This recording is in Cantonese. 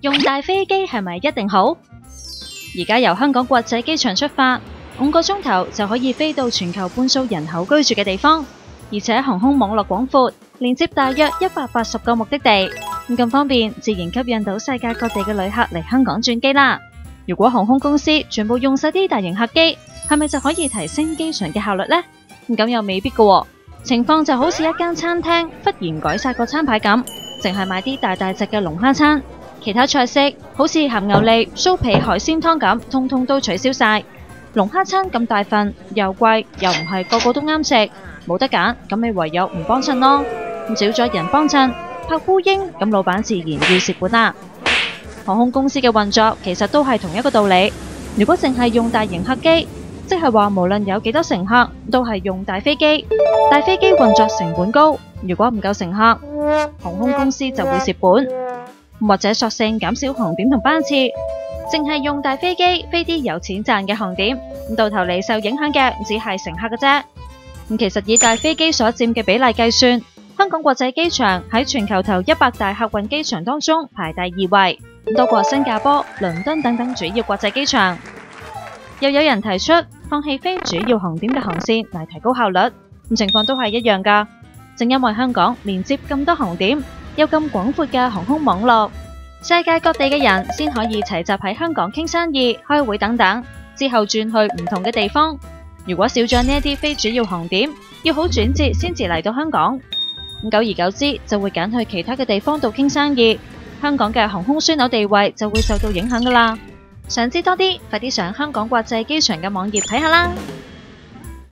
用大飛機係咪一定好？而家由香港國際機場出發，5個鐘頭就可以飛到全球半數人口居住嘅地方，而且航空網絡廣闊，連接大約180個目的地，咁方便，自然吸引到世界各地嘅旅客嚟香港轉機啦。如果航空公司全部用晒啲大型客機，係咪就可以提升機場嘅效率呢？咁又未必㗎喎。情況就好似一間餐廳忽然改晒個餐牌咁，淨係賣啲大隻嘅龍蝦餐，其他菜式好似鹹牛脷、酥皮海鮮湯咁，通通都取消晒。龍蝦餐咁大份，又貴，又唔係個個都啱食，冇得揀，咁咪唯有唔幫襯咯。咁少咗人幫襯，拍烏蠅，咁老闆自然要蝕本啦。航空公司嘅運作其實都係同一個道理。如果淨係用大型客機，即係話無論有幾多乘客，都係用大飛機。大飛機運作成本高，如果唔夠乘客，航空公司就會蝕本，或者索性減少航點同班次，淨係用大飛機飛啲有錢賺嘅航點，到頭嚟受影響嘅只係乘客嘅啫。其實以大飛機所佔嘅比例計算，香港國際機場喺全球頭100大客運機場當中排第2位，多過新加坡、倫敦等等主要國際機場。又有人提出放棄非主要航點嘅航線嚟提高效率，情況都係一樣㗎。正因為香港連接咁多航點，有咁廣闊嘅航空網絡，世界各地嘅人先可以齊集喺香港傾生意、開會等等，之後轉去唔同嘅地方。如果少咗呢一啲非主要航點，要好轉折先至嚟到香港，久而久之就會揀去其他嘅地方度傾生意，香港嘅航空樞紐地位就會受到影響㗎啦。想知多啲，快啲上香港國際機場嘅網頁睇下啦！